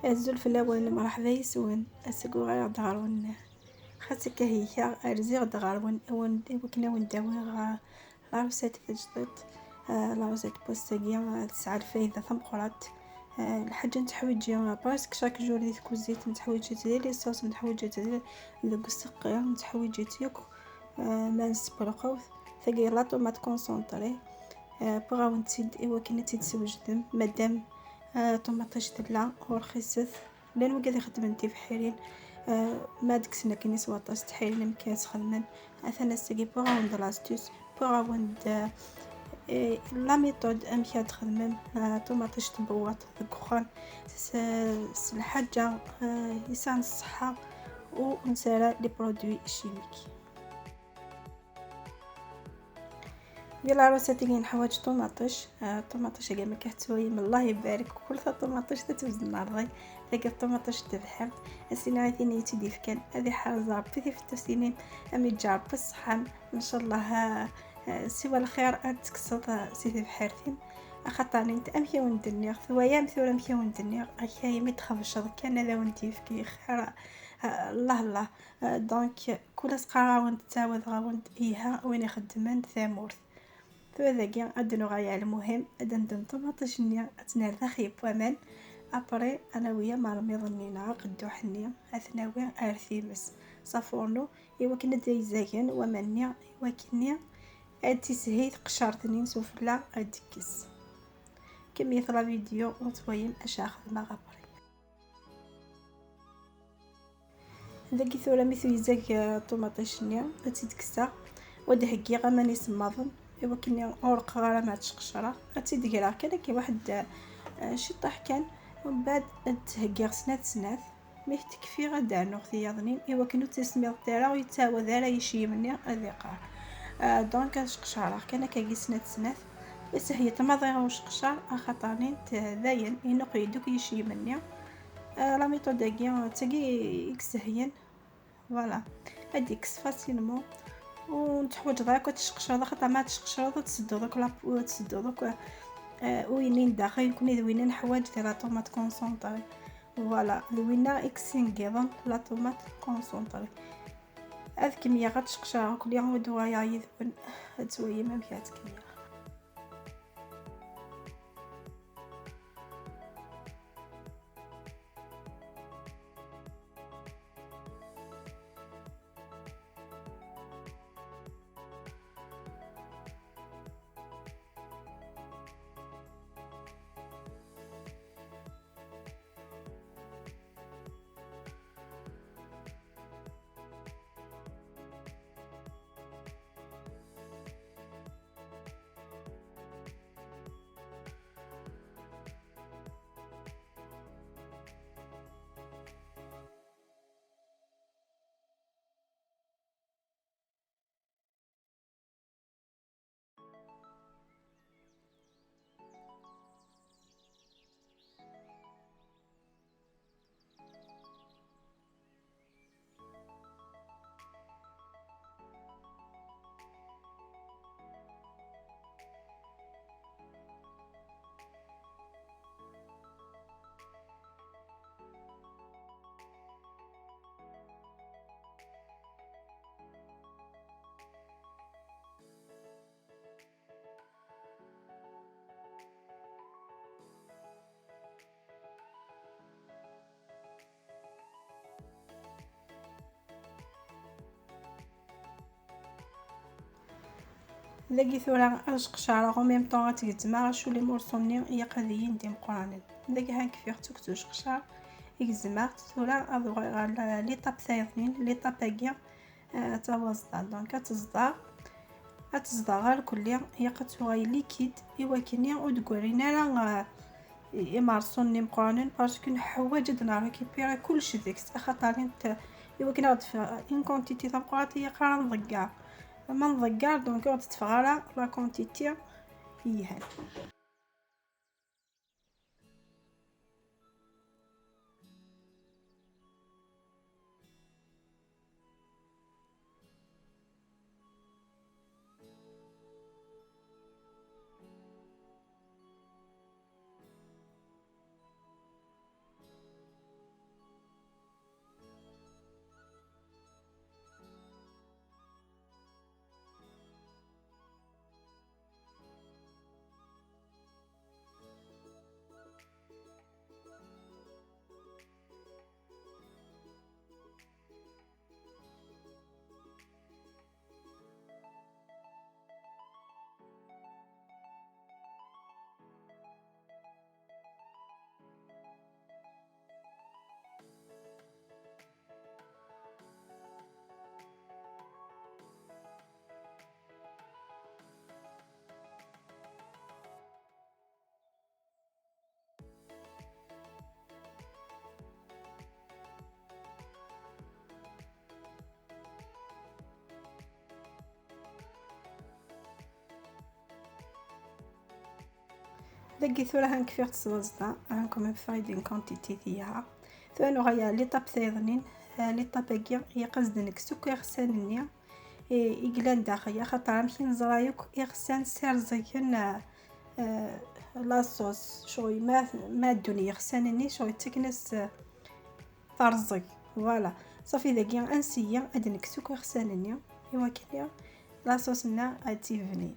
الزلفلاون مرحبا يسون أسقو دارون خاصك هي أرزيغ دغارون وكنا ونداوي لارسات تجدد لارسات بوستاقيا تسعى الفايدة ثم قرات الحاجة نتحويجي باسك شاك جور ديال كوزيت نتحويجي ديال لي صوص نتحويجي ديال ذوك السقيا نتحويجي تيوك ما نسبرقوث ثقي لا طوماط كونسونطري بغاو نتيد إوا كنا تيتسوجدم مادام طوماطاش تلا ورخيصت لان وقاعد خدمتي في حيرين ما دكسنا كني سواطاس تحيرين مكاس خدمن اثنا سقي بغاو ند لاستوس بغاو ند لا ميثود امشي تخدمن طوماطاش تبوط دكخان الحاجه يسان الصحه ونسالى لي برودوي شيميك ديال العروسات اللي نحوايج طوماطيش كاع ما كتسوي من الله يبارك كل طوماطيش تتوزن الري ذاك الطوماطيش تبحر السنه عايزين يتديف كان هذه حاجه ربي في التسنين امي تجرب الصحن ان شاء الله سوى الخير تكسط سيدي بحارتين خاطرني انت امشي وندنيغ ثوايا مثورا امشي وندنيغ هي ما تخافش كان هذا ونديف كي خير الله دونك كل سقرا وانت تعاود غاوند ايها وين يخدمن ثامورث ذاكيا ادنو غايا المهم ادندن طوماطيش نيا اتنال ذاخيب ومان ابري انا ويا مرميضنينا قدو حنيا اثناوي ارثيمس صافورنو ايوا كنا داي زاكن ومنيا ايوا كنيا ادي سهيت قشرتني سفلا ادكس كمية لا فيديو وتوين اش اخذ ما غبري ذاكي ثورا مثل زاك طوماطيش نيا تيدكسا ودهكي غماني سماضن ايوا كني اورق غير ما تشقشره تيديرها كان كي واحد شي طاح كان ومن بعد تهكي سنات مي تكفي غدا نوختي يظنين ايوا كنو تسميض تاعها ويتاوى ذا يشي مني اذيقار دونك تشقشره كان كي سنات بس هي تماضي واش قشر خاطرني تذاين ينقي دوك يشي مني لا ميثود كي تاكي اكسهين فوالا هذيك فاسيلمون ونتحوج داك تشقشر خاطر ما تشقشر تسدو داك لابو تسدو داك وينين داخل يكون ذوينين حوايج ديال لا طوماط كونسونطري فوالا ذوينا اكسين كيضن لا طوماط كونسونطري هاد كميه غتشقشر كل يوم ودوايا يذبن تسوي ما مشات كميه لاقي ثورا قشعره او ميم طون غتجزما شو لي مورسوني هي قضيين ديال قرانين لاقي هاك فيه تكتوش قشعر يجزما ثورا ادغ لي طاب ثانيين لي طاباكيا توازدا دونك تصدع غير كليا هي قتوغي ليكيد ايوا كنيا ودغورينا لا يمارسوني مقرانين باسكو حوايج دنا ريكيبيري كلشي ديك خاطر انت ايوا كنا ان كونتيتي تاع قراتي قران ضكا ما نضكر دونك تتفغرا لا كونتيتي هي هاد دقي ثورة هنك في تصوزدا هنكم بفايدين كونتيتي فيها ثانو غيا ليطاب ثيضنين ليطاب هكيا هي قصدنك سكو يغسان النيا إقلان داخل خاطر مكي نزرايوك يغسان سير زيكن لاصوص شوي ما الدنيا يغسانني شوي تكنس طرزي فوالا صافي داكيا انسيه ادنك سكر يغسانني ايوا كيا لاصوصنا اتيفني.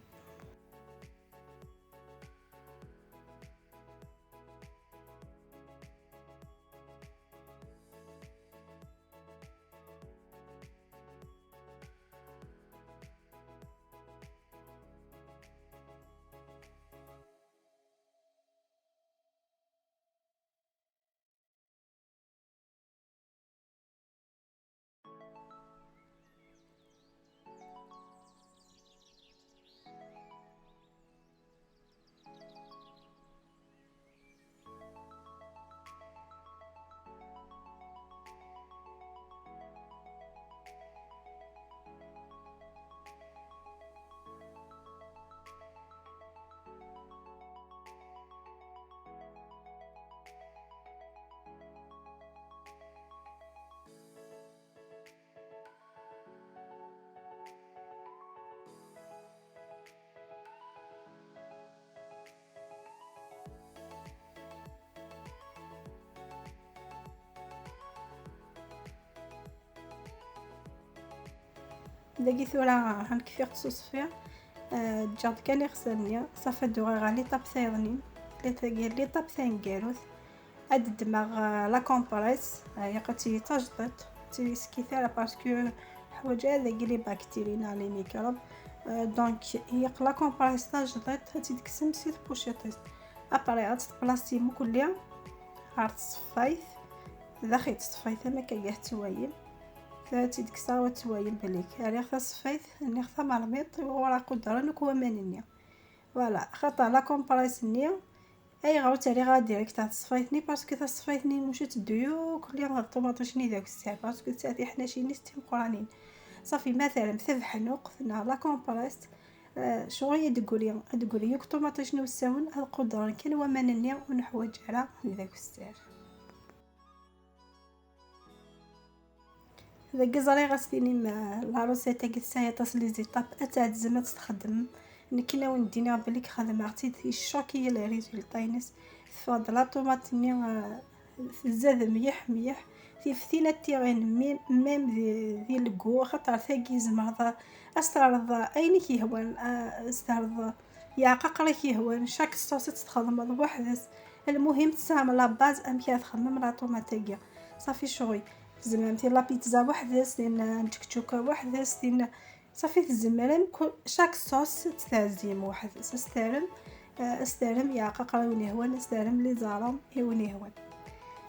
داكي ثورة هانك فيق تصوصفيا جات كان يغسلني صافي دوغي غالي طاب ثيضني لي طاب ثان كاروث اد دماغ لا كومبريس يقتي تجدت تي سكيثارا باسكو حوايج هذا لي بكتيريا لي ميكروب دونك يق لا كومبريس تجدت هاتي ديك سمسيت بوشيطيس اباري عاد بلاصتي مو كليا عرفت صفايت اذا خيت صفايت ما كاع توايل ثاتي ديك الساعه توايل بليك راه خا صفايت اني خا مرميط ورا قدره نكو مانني فوالا خاطر لا كومبريس نيا اي غاوت علي غا ديريكت تصفايتني باسكو تصفايتني مشيت ديو كل يوم الطوماطوشني داك الساعه باسكو تاعي حنا شي ناس قرانين صافي مثلا مثبح نوقفنا لا كومبريس شويه تقولي يوك طوماطوشني وساون هاد القدره كان ومانني ونحوج على داك الساعه اذا كزري غاستيني لا روسيتا كيسايا تصلي زيطاب اتاع زعما تستخدم نكينا وندينا بليك خدمه عرفتي الشوكي لي ريزولطاينس تفضل لا طوماطني زاد مليح في فتينه تيغين ميم ذي الكو خاطر ثاقي زعما استعرض اين كيهوان استعرض يا ققري كيهوان شاك صوص تستخدم بوحدس المهم تستعمل لا باز ام كي تخمم لا طوماطيه صافي شغل زعما مثل لا بيتزا وحدس لان تشكشوكه وحدس لان صافي تزمرن كل شاك صوص تستعزم واحد استعلم يا ققرا وني هو استعلم لي زارم يوني هو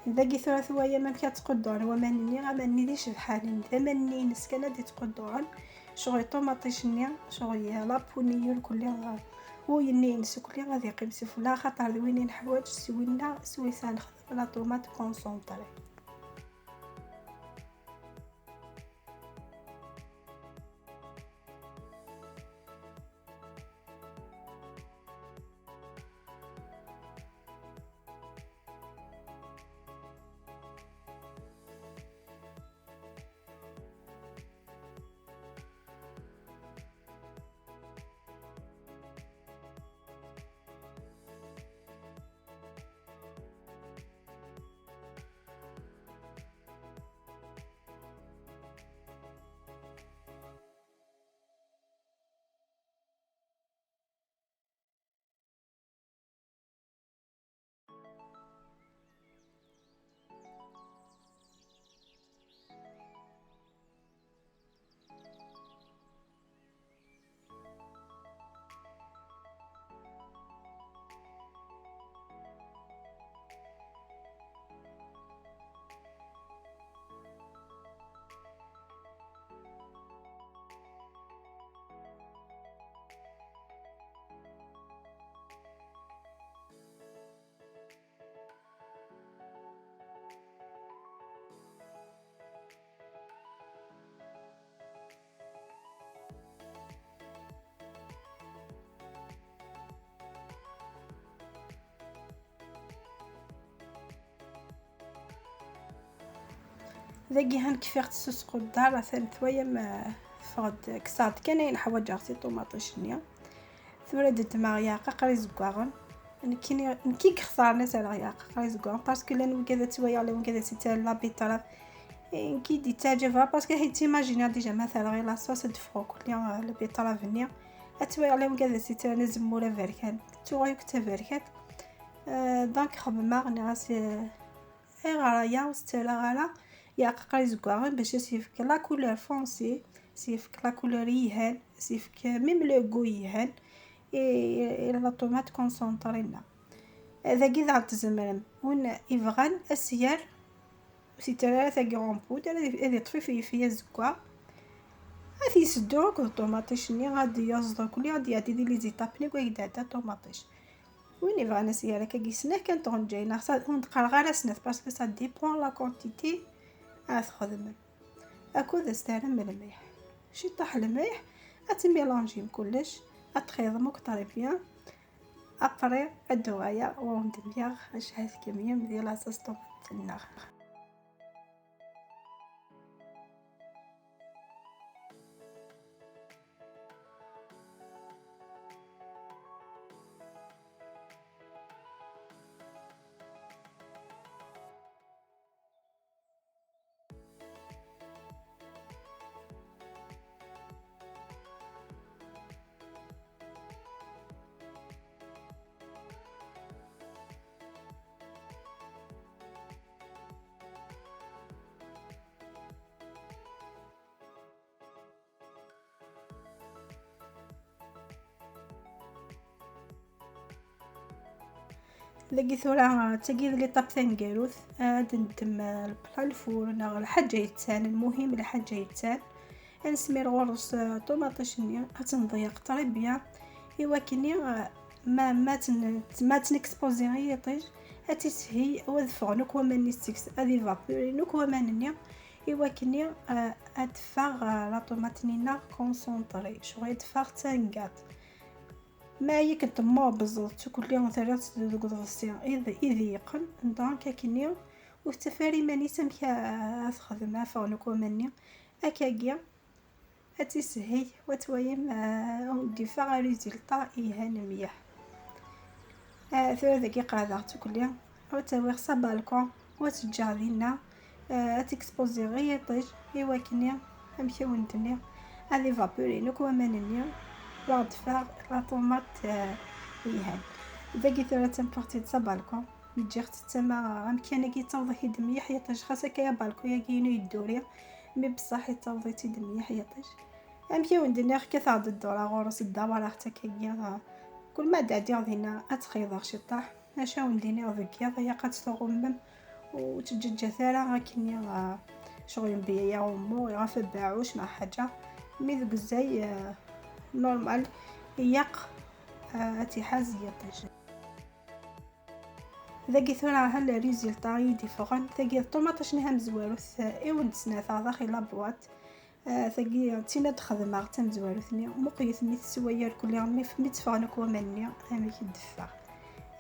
ذاكي ثلاث ويا ما كتقدر ومانني غماني ديش بحال ثماني نسكنه دي تقدر شغل طوماطيشني شغل لا بونيول كلها ويني نسكلي غادي قيمسي فلا خاطر وين نحواج سوينا سويسان نخدم لا طوماط كونسونطري. ذاكي هنكفيغ تسوسقو الدار ثاني ثويا ما فغد كسات كاين حوايج عرفتي طوماطيش نيا ثورة دما ياقا قري زكواغن نكي خسار ناس على ياقا قري زكواغن باسكو لان كذا تويا ولا كذا سيتا لا بيطرف نكي دي تعجبها باسكو هي تيماجينا ديجا مثلا غير لاصوص دفرو كل البيطرف نيا اتويا عليهم كذا سيتا نزمولا فيركان توغيك تفركات دونك خدمه ناس غرايا وستلا غالا يا قري زكواغن باش يسيفك لا كولور فونسي سيفك لا كولور يهان سيفك ميم لو غو يهان اي لا طوماط كونسونطرينا هذا كذا تزمرم ون يفغان اسيار سي ثلاثه غرام بود هذه طفي في الزكوا هذه يسدوك الطوماطيش ني غادي يصدق لي غادي يدي لي زيتابني ويدا تاع طوماطيش وين يفغان اسيار كيسنه كانت غنجينا خاص نقرا غير سنه باسكو سا ديبون لا كونتيتي خدمه اكو دستانه من الملح شي طاح الملح اتميلونجي كلش اتخيضمك طري بيان ابري الدوايا وندميغ شحال كميه ديال لاصوص طوماط النار لقيت ثورة تجي لي طابتين قاروث ندم البلا الفرن الحاجة يتسان المهم الحاجة يتسان نسمير غرس طوماطيش نيا تنضيق طريبيا ايوا كني ما تنكسبوزي غير طيج اتسهي وذفغنك وما نستكس ادي فابورينك وما نيا ايوا كني ادفغ لا طوماطينينا كونسونطري شغل يدفغ تنقات ما هي كنت ما بالضبط كل يوم ثلاث دقيقة إذا يقن دونك كنيا والتفاري ماني سمكا تخدم فغنك ومني أكاكيا أتسهي وتويم ودي فغا ريزلطا إيهان مياه ثلاث دقيقة هذا كل يوم وتويغ صبالكم وتجاذينا أتكسبوزي غير طيج إيوا كنيا أمشي وندنيا هذي فابورينك ومني بعد فاغ لا طوماط يهان باقي ثلاثة بارتي تصبالكم جيت تما امكانه كي توضحي دميه حيطاش خاصك يا بالكو يا كينو يدوريا مي بصح توضيتي دميه حيطاش امكي وندير كثر الدوره غورس الدوره حتى كيا كل ما دادي هنا اتخيض شي طاح اش وندير ذكيا هي قد تغمم وتجج ثاره كني شغل بيا يا امو يغف باعوش مع حاجه مي ذك زي نورمال يق اتحازيه طيش ذاكي ثورة هل ريزلطا ديفيرون ثاكي الطوماطيش نها مزواروث ايود سناثا داخل لابواط ثاكي تينا تخدم تم مزواروثني مقيت ميت سواير كل يوم مي تفغنك ومنيا امي كدفا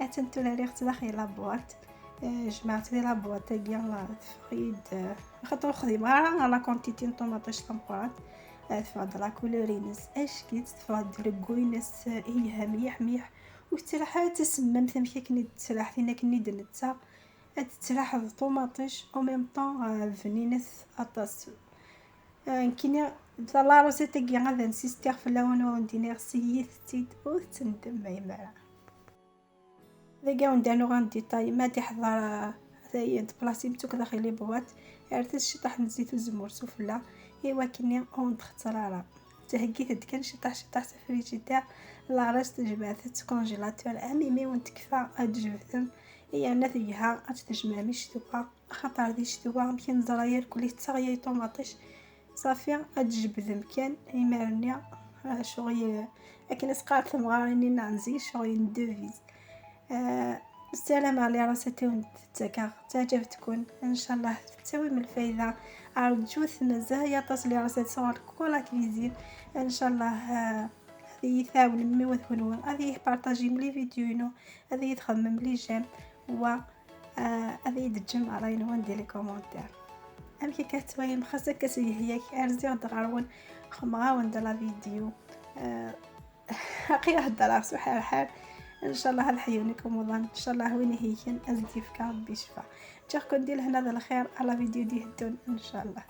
اتنتولا ريغت داخل لابواط جمعت لي لابواط تاكي تفريد خاطر خديم غير لا كونتيتي طوماطيش طمبورات تفرد لا كولورينس اش كيت تفرد لكوينس ايها مليح مليح وتراح تسمم ثمشي كني تراح فينا كني دنتا تراح الطوماطيش او ميم طون فنينس اطاس كيني لا روسيت كي غادا نسيستير في اللون وندير سييت تيد او تندم ميمرا ذاك وندانو غندي طاي ما تحضر ثاي بلاصي متوك داخل لي بواط عرفتش شي طاح نزيت الزمور سفلا ايوا كني اون تخترارا تهكيت كان شي طاح في الفريجيدير لا راس تجبعت كونجيلاتور اميمي ونتكفى ادجبتهم هي انا فيها اتجمع شتوها خاطر دي شتوها يمكن زراير كلي تصغي طوماطيش صافي ادجبدهم كان يمرنيا شغل لكن اسقاط ثمغاريني نانزي شغل ندوفيز السلام على راساتي ونتذكر تعجبتكم ان شاء الله تسوي من الفايده ارجوث نزايا تصلي راسات صور كولا كويزين ان شاء الله هذه يثاول مي وثونوا هذه بارطاجي لي فيديو هذه يتخمم لي جيم و هذه يدجم علينا وندير لي كومونتير أمك كاتوين خاصة كسي هيك أرزيون تغارون خمغاون دلا فيديو حقيقة الدلار سبحان الحال. ان شاء الله هذا حيونيكم وظن ان شاء الله وين هيكن ازدي في ربي شفا. جاكم ديال هنا ذا الخير على فيديو دي هدون ان شاء الله.